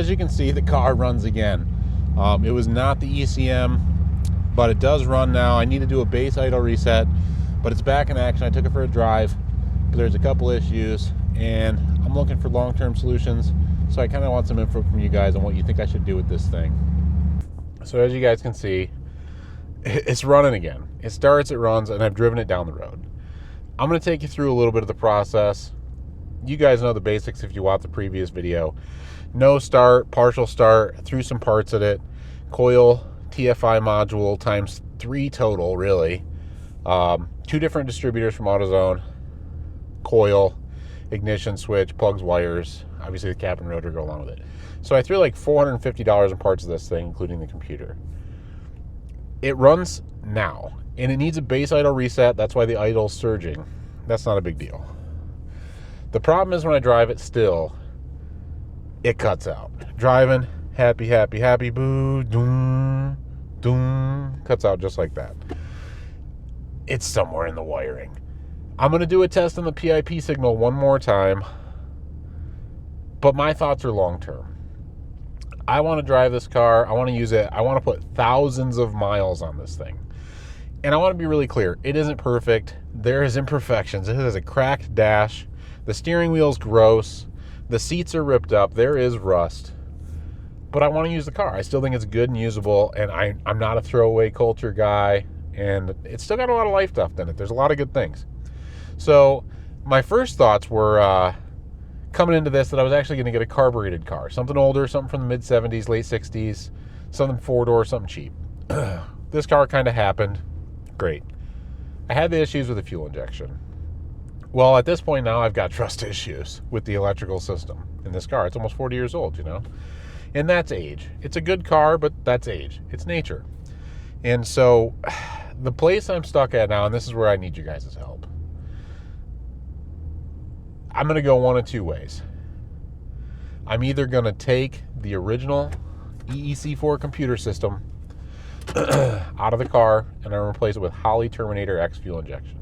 as you can see, the car runs again. It was not the ECM, but it does run now. I need to do a base idle reset, but it's back in action. I took it for a drive, but there's a couple issues, and I'm looking for long-term solutions. So I kind of want some info from you guys on what you think I should do with this thing. So as you guys can see, it's running again. It starts, it runs, and I've driven it down the road. I'm going to take you through a little bit of the process. You guys know the basics if you watched the previous video. No start, partial start, threw some parts at it, coil, TFI module times 3 total, really. 2 different distributors from AutoZone, coil, ignition switch, plugs, wires, obviously the cap and rotor go along with it. So I threw like $450 in parts of this thing, including the computer. It runs now, and it needs a base idle reset. That's why the idle's surging. That's not a big deal. The problem is when I drive it still, it cuts out. Driving, happy, happy, happy, boo, doom, doom, cuts out just like that. It's somewhere in the wiring. I'm going to do a test on the PIP signal one more time, but my thoughts are long-term. I want to drive this car. I want to use it. I want to put thousands of miles on this thing. And I want to be really clear. It isn't perfect. There is imperfections. It has a cracked dash. The steering wheel's gross. The seats are ripped up. There is rust. But I want to use the car. I still think it's good and usable. And I'm not a throwaway culture guy. And it's still got a lot of life left in it. There's a lot of good things. So my first thoughts were coming into this that I was actually going to get a carbureted car. Something older, something from the mid-70s, late 60s, something 4-door, something cheap. This car kind of happened. Great. I had the issues with the fuel injection. Well, at this point now, I've got trust issues with the electrical system in this car. It's almost 40 years old, you know? And that's age. It's a good car, but that's age. It's nature. And so the place I'm stuck at now, and this is where I need you guys' help, I'm going to go one of two ways. I'm either going to take the original EEC4 computer system out of the car and I'm going to replace it with Holley Terminator X fuel injection,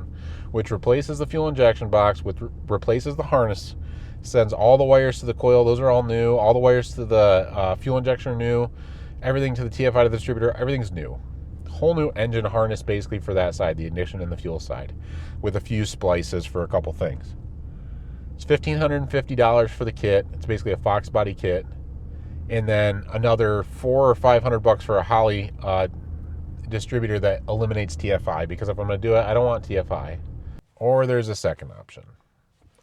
which replaces the fuel injection box, which replaces the harness, sends all the wires to the coil. Those are all new. All the wires to the fuel injection are new. Everything to the TFI to the distributor, everything's new. Whole new engine harness basically for that side, the ignition and the fuel side, with a few splices for a couple things. It's $1,550 for the kit. It's basically a Fox body kit. And then another $400 or $500 for a Holley distributor that eliminates TFI, because if I'm going to do it, I don't want TFI. Or there's a second option.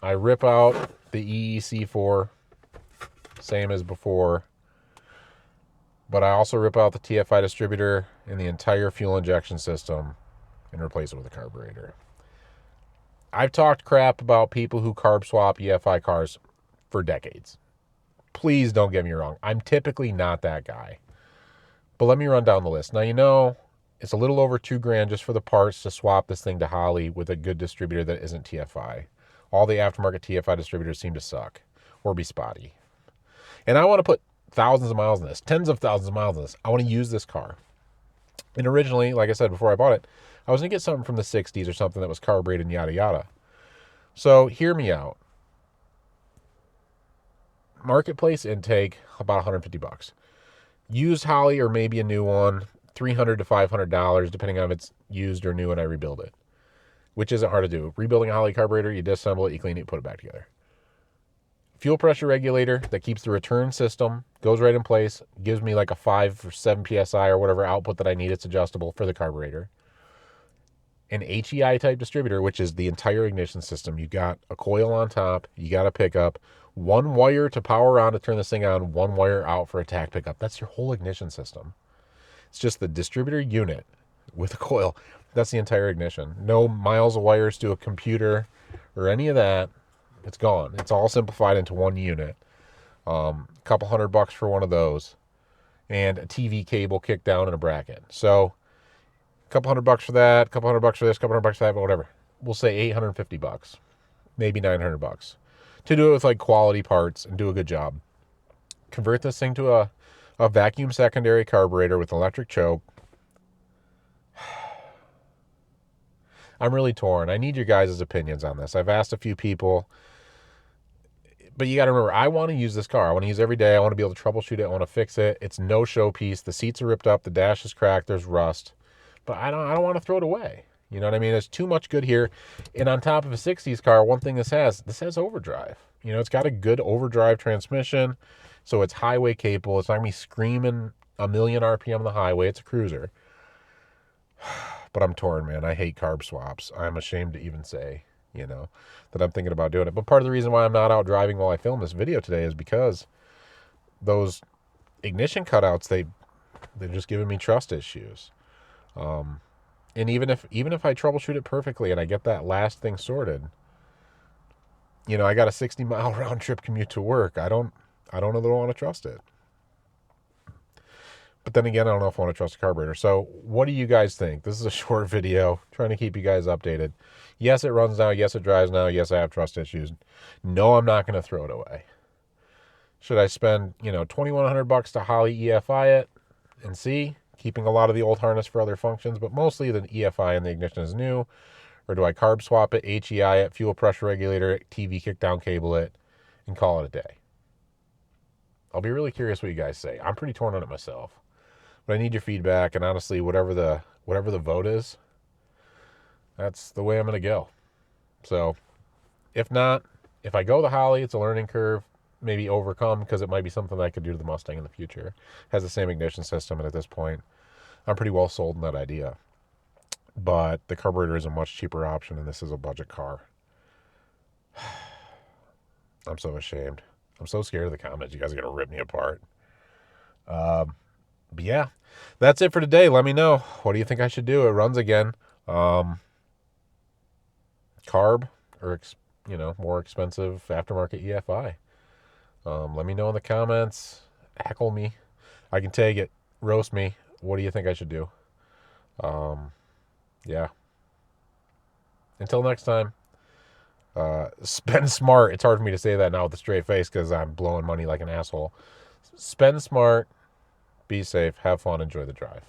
I rip out the EEC4, same as before, but I also rip out the TFI distributor and the entire fuel injection system and replace it with a carburetor. I've talked crap about people who carb swap EFI cars for decades. Please don't get me wrong. I'm typically not that guy. But let me run down the list. Now, you know, it's a little over $2,000 just for the parts to swap this thing to Holley with a good distributor that isn't TFI. All the aftermarket TFI distributors seem to suck or be spotty. And I want to put thousands of miles in this, tens of thousands of miles in this. I want to use this car. And originally, like I said before I bought it, I was going to get something from the 60s or something that was carbureted and yada yada. So hear me out. Marketplace intake, about $150. Used Holley or maybe a new one, $300 to $500, depending on if it's used or new and I rebuild it, which isn't hard to do. Rebuilding a Holley carburetor, you disassemble it, you clean it, put it back together. Fuel pressure regulator that keeps the return system, goes right in place, gives me like a 5 or 7 PSI or whatever output that I need. It's adjustable for the carburetor. An HEI type distributor, which is the entire ignition system. You got a coil on top, you got a pickup, one wire to power on to turn this thing on, one wire out for a tack pickup. That's your whole ignition system. It's just the distributor unit with a coil. That's the entire ignition. No miles of wires to a computer or any of that. It's gone. It's all simplified into one unit. A couple $100 for one of those, and a TV cable kicked down in a bracket. So a couple $100 for that, a couple $100 for this, a couple $100 for that, but whatever. We'll say $850, maybe $900 to do it with like quality parts and do a good job. Convert this thing to a vacuum secondary carburetor with electric choke. I'm really torn. I need your guys' opinions on this. I've asked a few people. But you got to remember, I want to use this car. I want to use it every day. I want to be able to troubleshoot it. I want to fix it. It's no showpiece. The seats are ripped up. The dash is cracked. There's rust. But I don't want to throw it away. You know what I mean? There's too much good here. And on top of a 60s car, one thing this has overdrive. You know, it's got a good overdrive transmission. So it's highway capable. It's not going to be screaming a million RPM on the highway. It's a cruiser. But I'm torn, man. I hate carb swaps. I'm ashamed to even say, you know, that I'm thinking about doing it. But part of the reason why I'm not out driving while I film this video today is because those ignition cutouts, they're just giving me trust issues. And even if I troubleshoot it perfectly and I get that last thing sorted, you know, I got a 60-mile round trip commute to work. I don't know that I want to trust it. But then again, I don't know if I want to trust a carburetor. So what do you guys think? This is a short video trying to keep you guys updated. Yes, it runs now. Yes, it drives now. Yes, I have trust issues. No, I'm not going to throw it away. Should I spend, you know, $2,100 to Holley EFI it and see? Keeping a lot of the old harness for other functions, but mostly the EFI and the ignition is new. Or do I carb swap it, HEI it, fuel pressure regulator it, TV kickdown cable it, and call it a day? I'll be really curious what you guys say. I'm pretty torn on it myself. But I need your feedback, and honestly, whatever the vote is, that's the way I'm going to go. So, if not, if I go the Holley, it's a learning curve, maybe overcome, because it might be something that I could do to the Mustang in the future. Has the same ignition system, and at this point, I'm pretty well sold on that idea. But the carburetor is a much cheaper option, and this is a budget car. I'm so ashamed. I'm so scared of the comments. You guys are going to rip me apart. But yeah, that's it for today. Let me know. What do you think I should do? It runs again. Carb or, you know, more expensive aftermarket EFI. Let me know in the comments. Heckle me. I can take it. Roast me. What do you think I should do? Yeah. Until next time, spend smart. It's hard for me to say that now with a straight face because I'm blowing money like an asshole. Spend smart. Be safe. Have fun. Enjoy the drive.